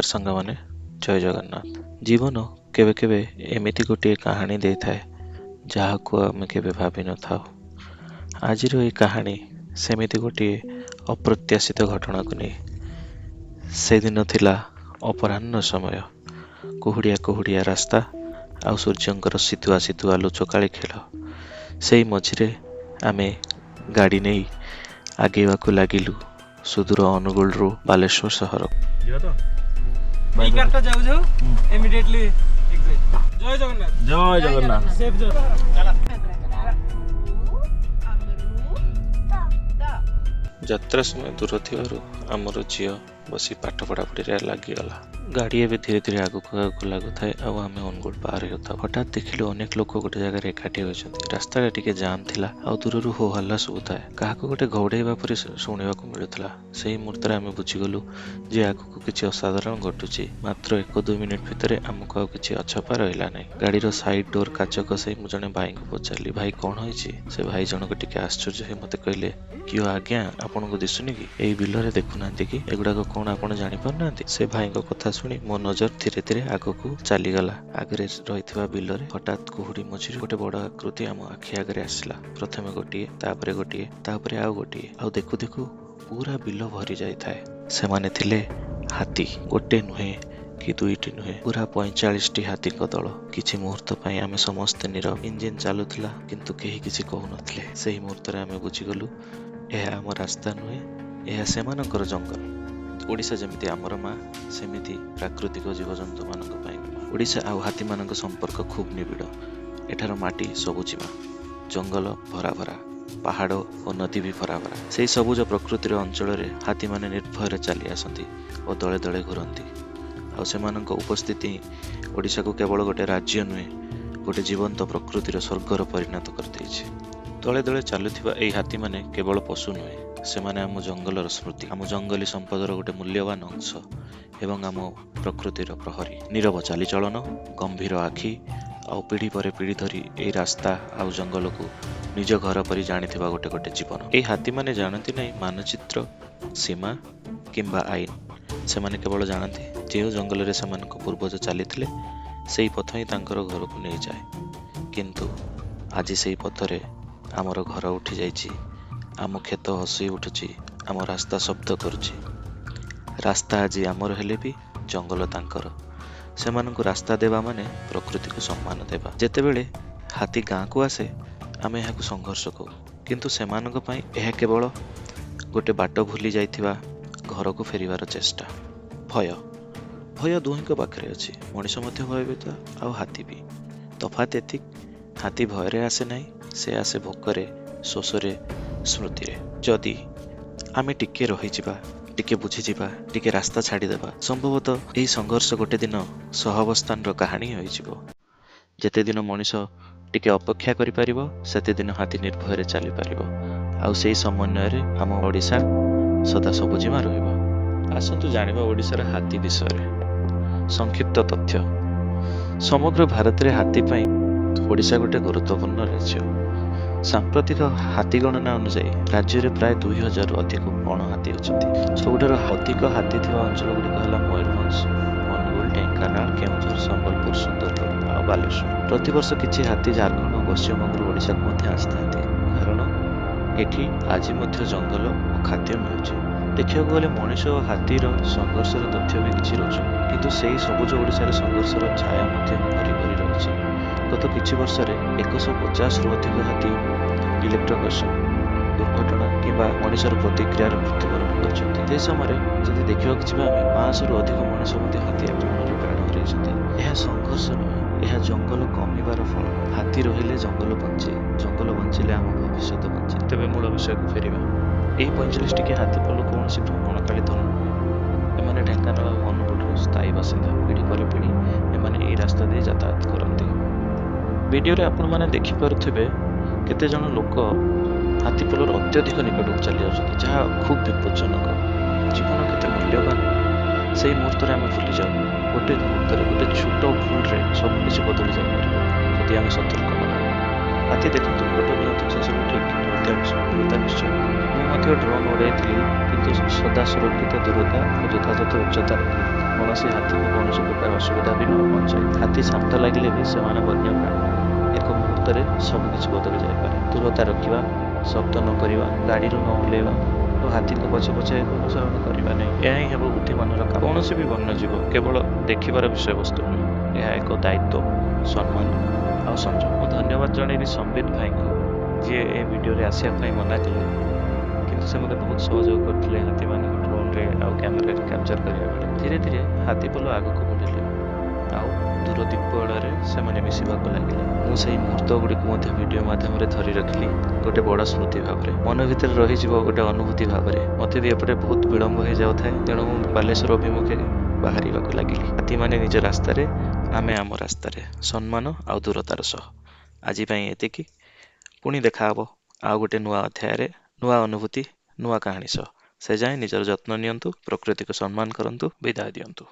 नमस्कार सांग मैंने जय जगन्नाथ। जीवन केवे केवे एमिति गोटे कहानी दे थाए जहाँ को आम के भाभी न था। आज कहानी सेमिति गोटे अप्रत्याशित घटना को नहीं। से दिन थिला अपराह्न समय, कुहुड़िया कुहुड़िया रास्ता आउ सूर्यंकर शीतुआ शीतुआ लुचकाली खेल। से मझिरे आमे गाड़ी नहीं आगेवाकू लागिलु सुदूर अनुगुल रु बालेश्वर सहर। जाऊ जाऊ इमिडिएटली एग्जिट। जय जगन्नाथ जय जगन्नाथ। सेफ जो यात्रा समय दूर थिबारु आमर झील बसी पाठ पढ़ापढ़ी लगिगला। गाड़ी एवं धीरे धीरे आगक लगुए आम अनुगुल पार होता। हठात देखिलु अनेक लोक गोटे जगह एकाठी होती। रास्ता टिके जाम थिला आ दूर हो हल्ला शुभुए। क्या गोटे घौड़ेवा पर शुणा मिलूला। से मुहूर्त आम बुझीगलु जे आगक किसी असाधारण घटुची। मात्र 1-2 मिनिट भितर आमको आ किसी अछपा रहा ना। गाड़ीर साइड डोर काच कसे जड़े भाई को पचारि, भाई कौन होइछि? से भाई जनक टिके आश्चर्य हो मते कहले, कियो आज्ञा आपन को दिसुनी कि एई बिलरे देखुना कि एगुड़ाक कौन आपन जानि पारना? से भाई को कथा शुणी मो नजर धीरे धीरे आगकू चलीगला। आगे रही बिलरे हठात कुहुड़ी मझिरे गोटे बड़ आकृति आम आखि आगे आसला। प्रथमे गोटे तापरे गोटे तापरे आउ गोटे आउ देखु देखु पूरा बिल भरी जाई थाए। से माने थिले हाथी, गोटे नुहे कि दुईटी नुहे, पूरा 45टी हाथी दल। किछि मुहूर्त पई आमे समस्त नीरव। इंजिन चालुथिला किंतु केही किछि कहु नथिले। सेही मुहूर्त रे आमे बुझिगलु एहा आम रास्ता नुहे, एहा सेमानकर जंगल। ओडिशा जमिति आमर माँ सेमिति प्राकृतिक जीवजंतु मानक पई माँ। ओडिशा आउ हाथी मानक संपर्क खूब निबिड़। एठार माटी सबुजिमा, जंगल भरा भरा, पहाड़ और नदी भी भरा भरा। से सबुज प्रकृतिर अंचल हाथी माने निर्भय चली आसती और दले दले घूरती। आउ सेमानक उपस्थिति ओडिशा को केवल गोटे राज्य नुहे, गोटे जीवंत प्रकृतिर स्वर्गर परिणत करदेइछि। दले दले चलुथिबा एई हाथी माने केवल पशु नुहे, सेमाने आम जंगलर स्मृति, आम जंगली संपदर गोटे मूल्यवान अंश एवं आम प्रकृतिर प्रहरी। नीरव चालीचलन, गंभीर आखि आउ पीढ़ी पर पीढ़ी धरी ए रास्ता आउ जंगल को निज घर परी जानिथिबा गोटे गोटे जीवन। ए हाथी माने जानती नहीं मानचित्र, सीमा किंबा आईन। सेमाने केवल जानती जे जंगल रे सेमानक पूर्वज चलीथिले सेई पथ ही तांकर घर को नहीं जाए। किंतु आज सेई पथरे आमर घर उठी जाइछि, आम खेत हसी उठुची, आम रास्ता शब्द करुची। रास्ता आज आमर हेले भी जंगल तांकर। सेमानंकु रास्ता देवा माने प्रकृति को सम्मान देवा। जेतेबेले हाथी गाँ को आसे आमे एहाकु संघर्ष करू, किंतु सेमानंक पई एहा केवल गोटे बाट भूली जाइथिबा घर को फेरिवार चेष्टा। भय भय दुहिंक पाखरे अछि। मनिष मध्य भयभीत आउ हाथी भी। तफात एतिक, हाथी भयरे आसे नाही, से आसे भोकरे, शोषरे, स्मृति रे। जदि आमे टिके रही जिबा, टिके बुझी जिबा, टिके रास्ता छाड़ी देबा, संभवतः एही संघर्ष गोटे दिन सहअवस्थान रो कहानी होई जिवो। जेते दिन मनिष टिके अपेक्षा करि परिबो, सेते दिन हाथी निर्भय रे चली परिबो। आउ सेही समन्वय रे आम ओडिशा सदा सबुजिमा रहिबो। आसंतु जानिबा ओडिशा रा हाथी विषय रे संक्षिप्त तथ्य। समग्र भारत रे हाथी पई ओडिशा गोटे गुरुत्वपूर्ण राज्य। सांप्रतिक हाथी गणना अनुसार राज्य में प्राय 2000 अधिक गण हाथी अच्छा। सबुठार अधिक हाथी थिबा अंचल गुड़िक है मयूरभंज, अनुगुल, ढेंकानाल, केन्दुझर, संबलपुर, सुंदरगढ़ और बालेश्वर। प्रतिवर्ष किसी हाथी झारखंड और पश्चिमबंग ओडिशा को आसता कारण एठी आज जंगल और खाद्य मिलूँ। देखा गले मनीष और हाथीर संघर्षर तथ्य भी किसी रोचक, किंतु से सबुज ओडिशार संघर्षर छाया भरी भरी रही। गत किछि वर्ष 150 रु अधिक हाथी इलेक्ट्रोक्यूशन, दुर्घटना किंबा मनुष्यर प्रतिक्रियार मृत्युवरण कर। समय जदि देखा 500 रु अधिक मनुष्य हाथी आक्रमण प्राण हर। यह संघर्ष नुहे, यह जंगल कमिबार फल। हाथी रहिले जंगल बंचे, जंगल बंचिले आम भविष्य बंचे। तेज मूल विषय को फेरिबा। यही 45 टी हाथी पल कौन भ्रमणकाली दल नुहे। एमाने ढेंकानाल और अनुगुल स्थायी बासिंदा। पीढ़ी पर पीढ़ी एमाने यही रास्ता दे यातायात करती। वीडियो रे आपण माने देखि पारुथिबे केते जण लोक हाथीपलर अत्यधिक निकट को चली जाउछथि, जहाँ खूब विपज्जनक। जीवन केते मूल्यवान से मुहूर्त आम भूली जाऊ। गोटे मुहूर्त गोटे छोट भूल रे सब किसी बदली जाए जदि आम सतर्क न। हाथी देखते फोटो नियंतु से सब ठीक, अत्यावश्यकता निश्चय। मुझे ड्रोन उड़ाई किंतु सदा सुरक्षित दूरता और यथायथ उच्चता रखी। କୌଣସି ହାତୀକୁ କୌଣସି ପ୍ରକାର ଅସୁବିଧା ବି ନ ପହଞ୍ଚାଏ। ହାତୀ ଶାନ୍ତ ଲାଗିଲେ ବି ସେମାନେ ବନ୍ୟ ପ୍ରାଣୀ। ଏକ ମୁହୂର୍ତ୍ତରେ ସବୁକିଛି ବଦଳି ଯାଇପାରେ। ଦୂରତା ରଖିବା, ଶବ୍ଦ ନ କରିବା, ଗାଡ଼ିରୁ ନ ଓହ୍ଲାଇବା ଓ ହାତୀଙ୍କ ପଛେ ପଛେ ଅନୁସରଣ କରିବା ନାହିଁ। ଏହା ହିଁ ହେବ ବୁଦ୍ଧିମାନର କାମ। କୌଣସି ବି ବନ୍ୟଜୀବ କେବଳ ଦେଖିବାର ବିଷୟବସ୍ତୁ ନୁହେଁ, ଏହା ଏକ ଦାୟିତ୍ୱ, ସମ୍ମାନ ଆଉ ସଂଯମ। ମୁଁ ଧନ୍ୟବାଦ ଜଣେଇବି ସମ୍ବିତ ଭାଇଙ୍କୁ, ଯିଏ ଏ ଭିଡ଼ିଓରେ ଆସିବା ପାଇଁ ମନା କଲେ, କିନ୍ତୁ ସେ ମୋତେ ବହୁତ ସହଯୋଗ କରିଥିଲେ ହାତୀମାନଙ୍କୁ ଡ୍ରୋନ୍ରେ ଆଉ କ୍ୟାମେରାରେ କ୍ୟାପଚର କରିବା ବେଳେ। ଧୀରେ ଧୀରେ ହାତୀପଲ ଆଗକୁ ବଢ଼ିଲେ ଆଉ ଦୂର ଦ୍ୱୀପଳରେ ସେମାନେ ମିଶିବାକୁ ଲାଗିଲେ। ମୁଁ ସେହି ମୁହୂର୍ତ୍ତ ଗୁଡ଼ିକୁ ମଧ୍ୟ ଭିଡ଼ିଓ ମାଧ୍ୟମରେ ଧରି ରଖିଲି, ଗୋଟେ ବଡ଼ ସ୍ମୃତି ଭାବରେ। ମନ ଭିତରେ ରହିଯିବ ଗୋଟେ ଅନୁଭୂତି ଭାବରେ। ମୋତେ ବି ଏପଟେ ବହୁତ ବିଳମ୍ବ ହୋଇଯାଉଥାଏ, ତେଣୁ ମୁଁ ବାଲେଶ୍ୱର ଅଭିମୁଖେ ବାହାରିବାକୁ ଲାଗିଲି। ହାତୀମାନେ ନିଜ ରାସ୍ତାରେ, ଆମେ ଆମ ରାସ୍ତାରେ, ସମ୍ମାନ ଆଉ ଦୂରତାର ସହ। ଆଜି ପାଇଁ ଏତିକି। ପୁଣି ଦେଖାହବ ଆଉ ଗୋଟେ ନୂଆ ଅଧ୍ୟାୟରେ, ନୂଆ ଅନୁଭୂତି, ନୂଆ କାହାଣୀ ସହ। ସେ ଯାଏଁ ନିଜର ଯତ୍ନ ନିଅନ୍ତୁ, ପ୍ରକୃତିକୁ ସମ୍ମାନ କରନ୍ତୁ। ବିଦାୟ ଦିଅନ୍ତୁ।